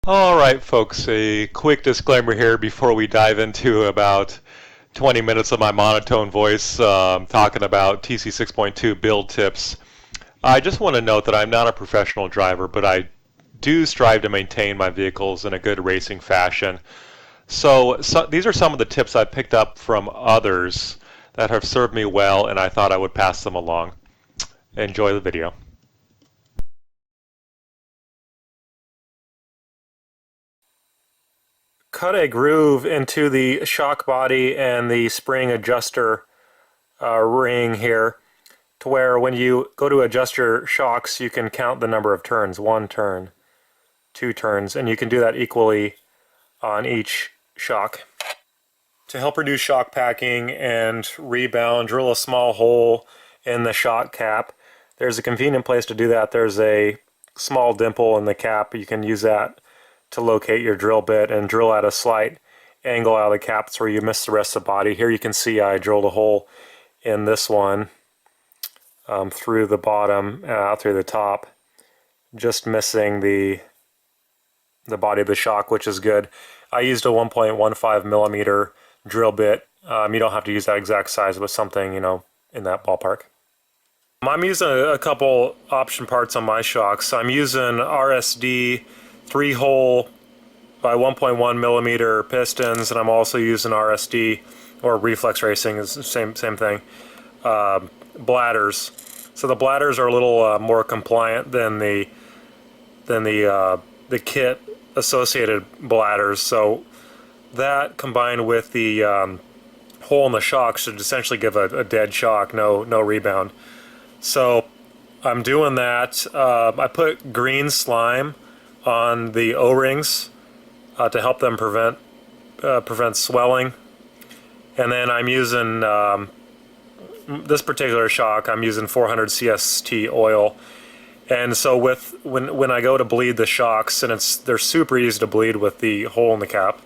All right, folks, a quick disclaimer here before we dive into about 20 minutes of my monotone voice talking about TC6.2 build tips. I just want to note that I'm not a professional driver, but I do strive to maintain my vehicles in a good racing fashion. So these are some of the tips I picked up from others that have served me well, and I thought I would pass them along. Enjoy the video. Cut a groove into the shock body and the spring adjuster ring here to where when you go to adjust your shocks you can count the number of turns, 1 turn, 2 turns, and you can do that equally on each shock. To help reduce shock packing and rebound, drill a small hole in the shock cap. There's a convenient place to do that. There's a small dimple in the cap. You can use that to locate your drill bit and drill at a slight angle out of the cap. That's where you miss the rest of the body. Here you can see I drilled a hole in this one through the bottom out through the top, just missing the body of the shock, which is good. I used a 1.15 millimeter drill bit. You don't have to use that exact size, but something, in that ballpark. I'm using a couple option parts on my shocks. I'm using RSD 3-hole by 1.1 millimeter pistons, and I'm also using RSD, or Reflex Racing is the same thing, bladders. So the bladders are a little more compliant than the kit associated bladders. So that combined with the hole in the shock should essentially give a dead shock, no rebound. So I'm doing that. I put green slime on the O-rings to help them prevent swelling, and then I'm using this particular shock. I'm using 400 CST oil, and so when I go to bleed the shocks, and they're super easy to bleed with the hole in the cap.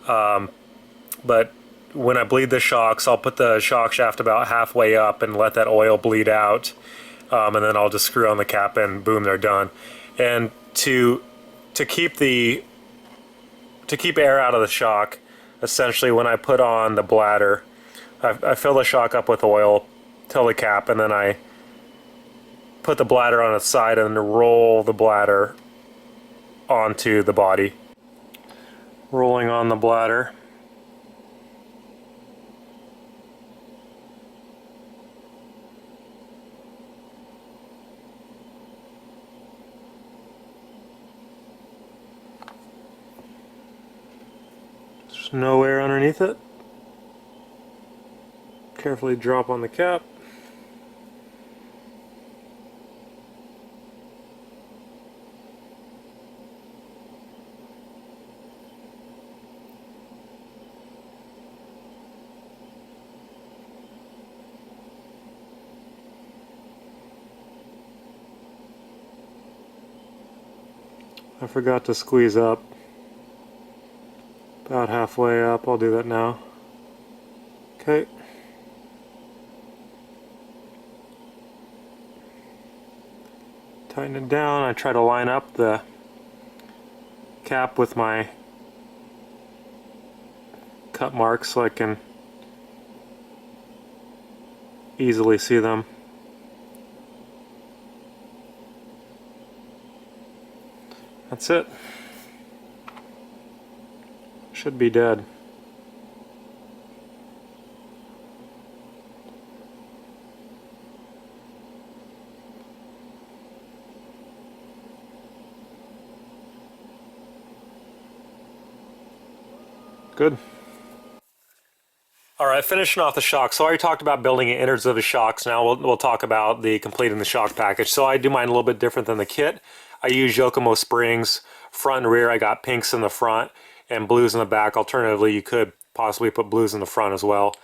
But when I bleed the shocks, I'll put the shock shaft about halfway up and let that oil bleed out, and then I'll just screw on the cap and boom, they're done. And to keep air out of the shock, essentially when I put on the bladder, I fill the shock up with oil, till the cap, and then I put the bladder on its side and roll the bladder onto the body. Rolling on the bladder. There's no air underneath it. Carefully drop on the cap. I forgot to squeeze up. About halfway up, I'll do that now. Okay. Tighten it down. I try to line up the cap with my cut marks so I can easily see them. That's it. Should be dead. Good. Alright, finishing off the shocks. So I already talked about building the innards of the shocks. Now we'll talk about completing the shock package. So I do mine a little bit different than the kit. I use Yokomo springs, front and rear. I got pinks in the front and blues in the back. Alternatively, you could possibly put blues in the front as well.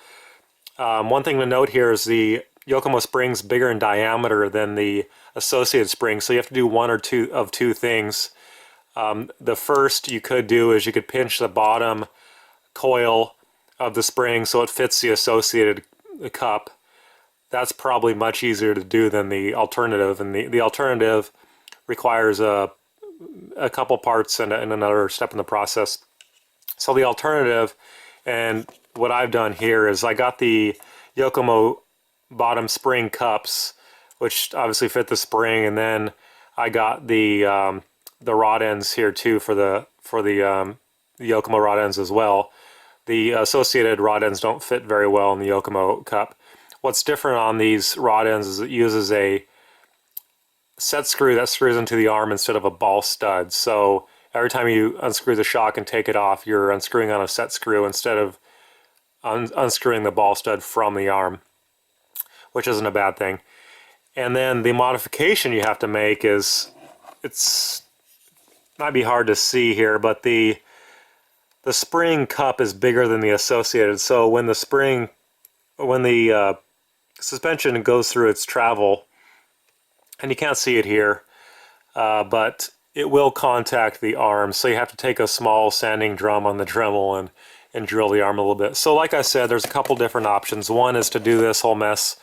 One thing to note here is the Yokomo springs bigger in diameter than the associated springs, so you have to do one or two of two things. The first you could do is you could pinch the bottom coil of the spring so it fits the associated cup. That's probably much easier to do than the alternative, and the alternative requires a a couple parts and another step in the process. So the alternative, and what I've done here, is I got the Yokomo bottom spring cups, which obviously fit the spring, and then I got the rod ends here too for the Yokomo rod ends as well. The associated rod ends don't fit very well in the Yokomo cup. What's different on these rod ends is it uses a set screw that screws into the arm instead of a ball stud. So every time you unscrew the shock and take it off, you're unscrewing on a set screw instead of unscrewing the ball stud from the arm, which isn't a bad thing. And then the modification you have to make is, it's might be hard to see here, but the spring cup is bigger than the associated. So when the suspension goes through its travel, and you can't see it here, but it will contact the arm. So you have to take a small sanding drum on the Dremel and drill the arm a little bit. So like I said, there's a couple different options. One is to do this whole mess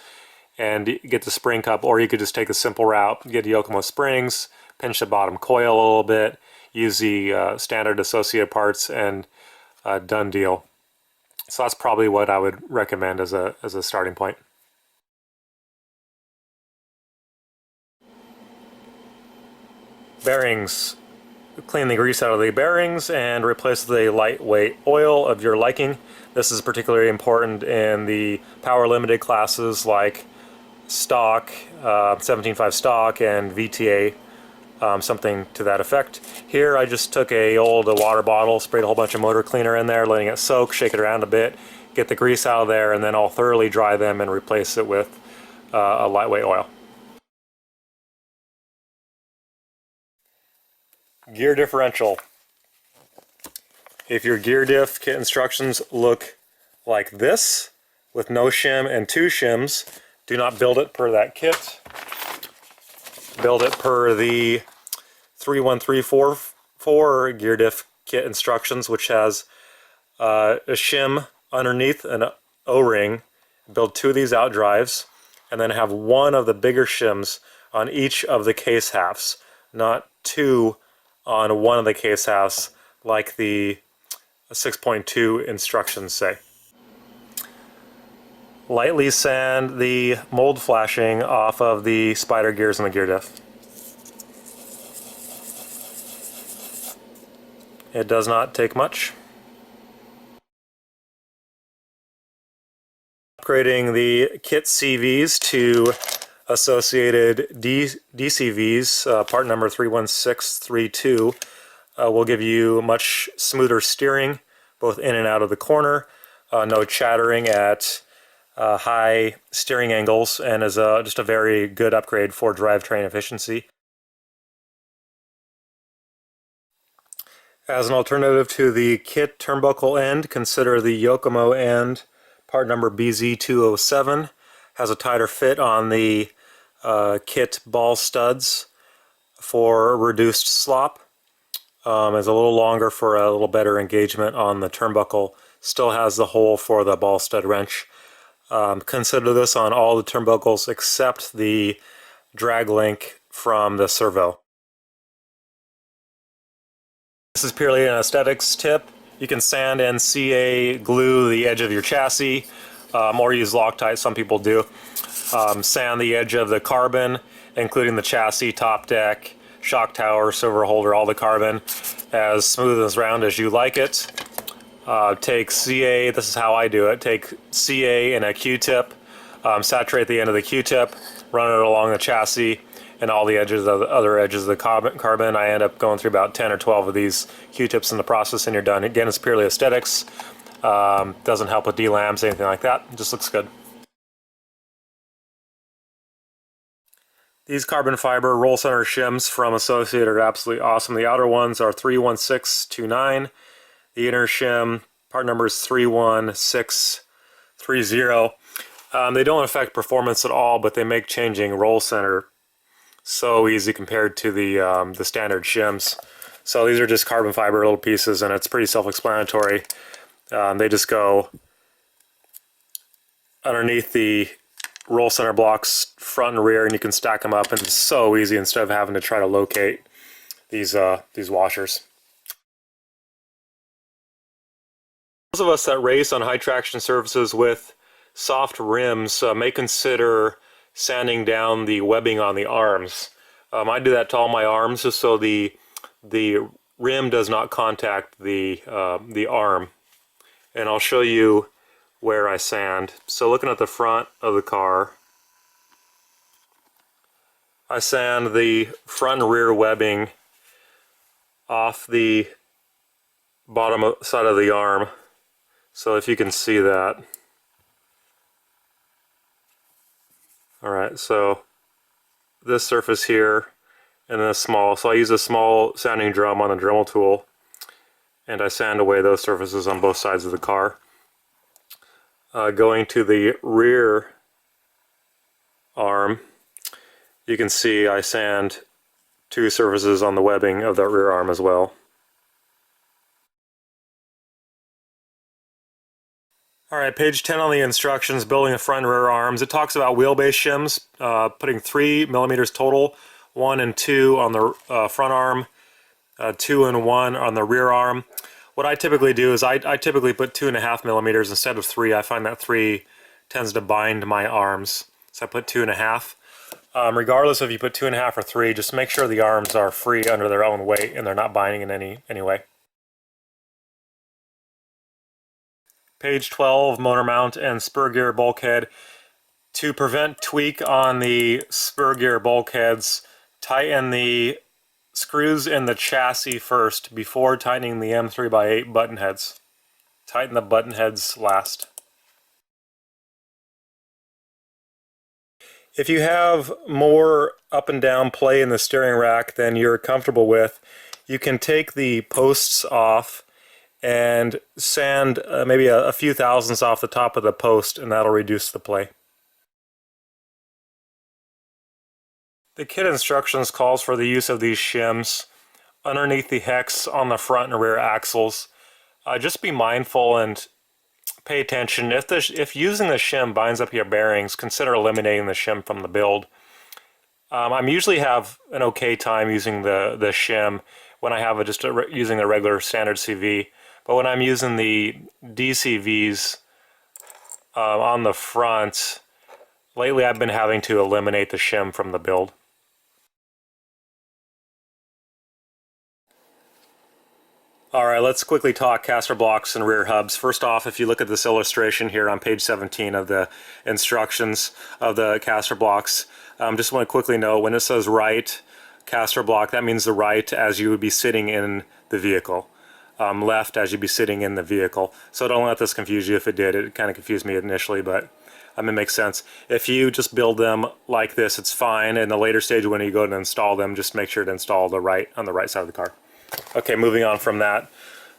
and get the spring cup, or you could just take a simple route, get Yokomo springs, pinch the bottom coil a little bit, use the standard associated parts, and done deal. So that's probably what I would recommend as a starting point. Bearings. Clean the grease out of the bearings and replace with a lightweight oil of your liking. This is particularly important in the power limited classes like stock, 17.5 stock, and VTA, something to that effect. Here I just took a old water bottle, sprayed a whole bunch of motor cleaner in there, letting it soak, shake it around a bit, get the grease out of there, and then I'll thoroughly dry them and replace it with a lightweight oil. Gear differential. If your gear diff kit instructions look like this, with no shim and 2 shims, do not build it per that kit. Build it per the 31344 gear diff kit instructions, which has a shim underneath an O-ring. Build 2 of these out drives, and then have 1 of the bigger shims on each of the case halves, not 2 on 1 of the case halves like the 6.2 instructions say. Lightly sand the mold flashing off of the spider gears in the gear diff. It does not take much. Upgrading the kit CVs to associated DCVs, part number 31632, will give you much smoother steering, both in and out of the corner, no chattering at high steering angles, and is just a very good upgrade for drivetrain efficiency. As an alternative to the kit turnbuckle end, consider the Yokomo end, part number BZ207. Has a tighter fit on the kit ball studs for reduced slop. Is a little longer for a little better engagement on the turnbuckle. Still has the hole for the ball stud wrench. Consider this on all the turnbuckles except the drag link from the servo. This is purely an aesthetics tip. You can sand and CA glue the edge of your chassis, or use Loctite, some people do. Sand the edge of the carbon, including the chassis, top deck, shock tower, silver holder, all the carbon, as smooth and as round as you like it. Take CA, this is how I do it, take CA and a Q-tip, saturate the end of the Q-tip, run it along the chassis and all the edges of the other edges of the carbon. I end up going through about 10 or 12 of these Q-tips in the process and you're done. Again, it's purely aesthetics. Doesn't help with delams, anything like that. It just looks good. These carbon fiber roll center shims from Associated are absolutely awesome. The outer ones are 31629. The inner shim, part number is 31630. They don't affect performance at all, but they make changing roll center so easy compared to the standard shims. So these are just carbon fiber little pieces, and it's pretty self-explanatory. They just go underneath the roll center blocks front and rear, and you can stack them up, and it's so easy instead of having to try to locate these washers. Those of us that race on high traction surfaces with soft rims may consider sanding down the webbing on the arms. I do that to all my arms just so the rim does not contact the arm. And I'll show you where I sand. So looking at the front of the car, I sand the front and rear webbing off the bottom side of the arm. So if you can see that. Alright, so this surface here and then a small, so I use a small sanding drum on the Dremel tool and I sand away those surfaces on both sides of the car. Going to the rear arm, you can see I sand two surfaces on the webbing of that rear arm as well. Alright, page 10 on the instructions, building the front and rear arms. It talks about wheelbase shims, putting 3 millimeters total, 1 and 2 on the front arm, 2 and 1 on the rear arm. What I typically do is I typically put 2.5 millimeters instead of 3. I find that 3 tends to bind my arms, so I put 2.5. Regardless if you put 2.5 or 3, just make sure the arms are free under their own weight and they're not binding in any way. Page 12, motor mount and spur gear bulkhead. To prevent tweak on the spur gear bulkheads, tighten the screws in the chassis first before tightening the M3x8 button heads. Tighten the button heads last. If you have more up and down play in the steering rack than you're comfortable with, you can take the posts off and sand maybe a few thousandths off the top of the post, and that'll reduce the play. The kit instructions calls for the use of these shims underneath the hex on the front and rear axles. Just be mindful and pay attention. If using the shim binds up your bearings, consider eliminating the shim from the build. I usually have an okay time using the shim when I have using a regular standard CV. But when I'm using the DCVs on the front, lately I've been having to eliminate the shim from the build. Alright, let's quickly talk caster blocks and rear hubs. First off, if you look at this illustration here on page 17 of the instructions of the caster blocks, just want to quickly note when it says right caster block, that means the right as you would be sitting in the vehicle. Left as you'd be sitting in the vehicle. So don't let this confuse you. If it did, it kind of confused me initially, but it makes sense. If you just build them like this, it's fine. In the later stage when you go to install them, just make sure to install on the right side of the car. Okay, moving on from that.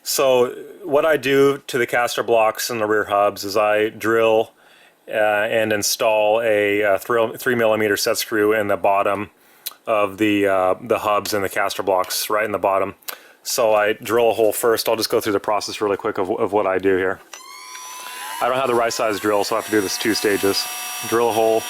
So what I do to the caster blocks and the rear hubs is I drill and install a 3mm set screw in the bottom of the hubs and the caster blocks, right in the bottom. So I drill a hole first. I'll just go through the process really quick of what I do here. I don't have the right size drill, so I have to do this 2 stages. Drill a hole.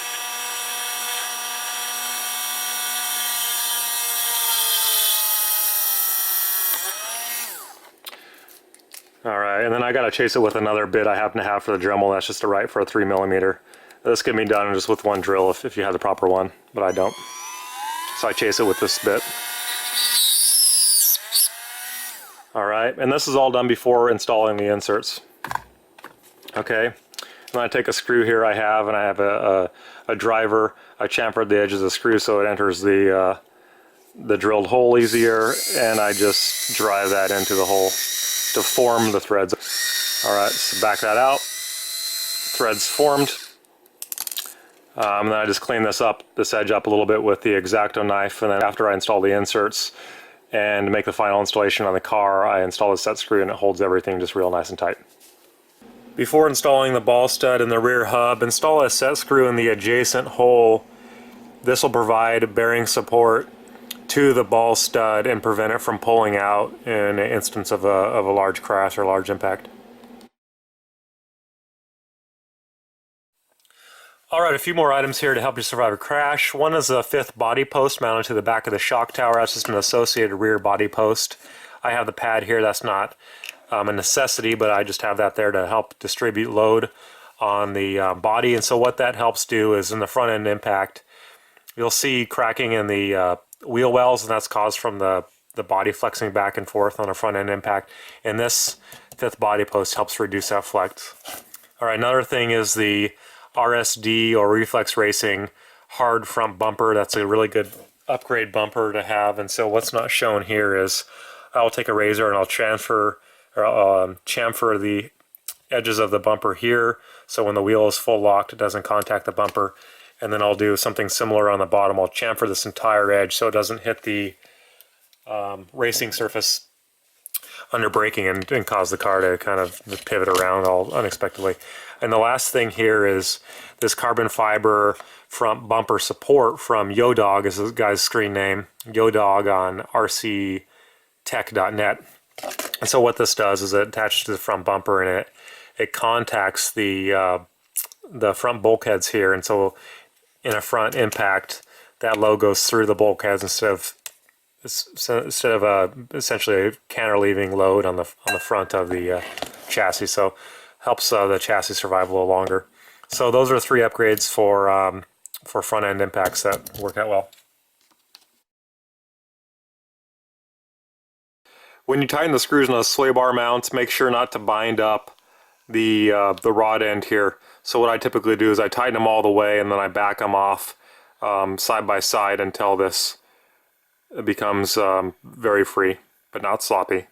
Alright, and then I gotta chase it with another bit I happen to have for the Dremel. That's just a right for a 3mm. This can be done just with one drill if you have the proper one, but I don't. So I chase it with this bit. Alright, and this is all done before installing the inserts. Okay, and then I take a screw here I have, and I have a driver. I chamfered the edges of the screw so it enters the drilled hole easier, and I just drive that into the hole to form the threads. Alright, so back that out. Threads formed. And then I just clean this edge up a little bit with the X-Acto knife, and then after I install the inserts and make the final installation on the car, I install the set screw and it holds everything just real nice and tight. Before installing the ball stud in the rear hub, install a set screw in the adjacent hole. This will provide bearing support to the ball stud and prevent it from pulling out in an instance of a large crash or large impact. Alright, a few more items here to help you survive a crash. One is a fifth body post mounted to the back of the shock tower. That's just an associated rear body post. I have the pad here. That's not a necessity, but I just have that there to help distribute load on the body. And so what that helps do is in the front end impact, you'll see cracking in the wheel wells, and that's caused from the body flexing back and forth on a front end impact. And this fifth body post helps reduce that flex. Alright, another thing is the RSD or Reflex Racing hard front bumper. That's a really good upgrade bumper to have. And so what's not shown here is I'll take a razor and I'll chamfer the edges of the bumper here, so when the wheel is full locked it doesn't contact the bumper. And then I'll do something similar on the bottom. I'll chamfer this entire edge so it doesn't hit the racing surface under braking and cause the car to kind of pivot around all unexpectedly. And the last thing here is this carbon fiber front bumper support from Yodog is this guy's screen name, Yodog on rctech.net. And so what this does is it attaches to the front bumper and it contacts the front bulkheads here, and so in a front impact that load goes through the bulkheads instead of essentially a cantilever load on the front of the chassis. So helps the chassis survive a little longer. So those are 3 upgrades for front end impacts that work out well. When you tighten the screws on the sway bar mounts, make sure not to bind up the rod end here. So what I typically do is I tighten them all the way and then I back them off side by side until this becomes very free, but not sloppy.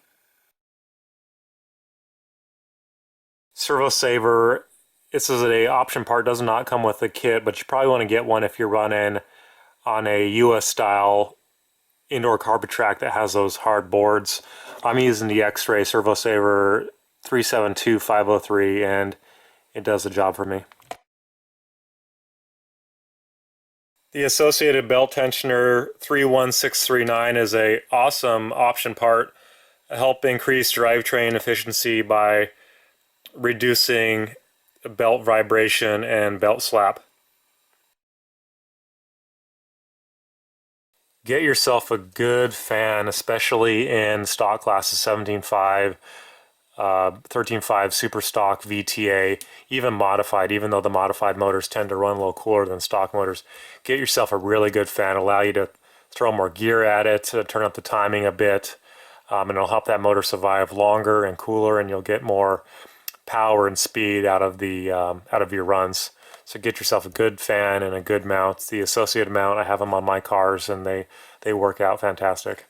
Servo Saver, this is an option part, does not come with the kit, but you probably want to get one if you're running on a US style indoor carpet track that has those hard boards. I'm using the X-Ray Servo Saver 372-503 and it does the job for me. The associated belt tensioner 31639 is an awesome option part to help increase drivetrain efficiency by reducing belt vibration and belt slap. Get yourself a good fan, especially in stock classes 17.5, 13.5 super stock, VTA, even modified, even though the modified motors tend to run a little cooler than stock motors. Get yourself a really good fan, allow you to throw more gear at it, to turn up the timing a bit, and it'll help that motor survive longer and cooler, and you'll get more power and speed out of your runs. So get yourself a good fan and a good mount. The associated mount, I have them on my cars and they work out fantastic.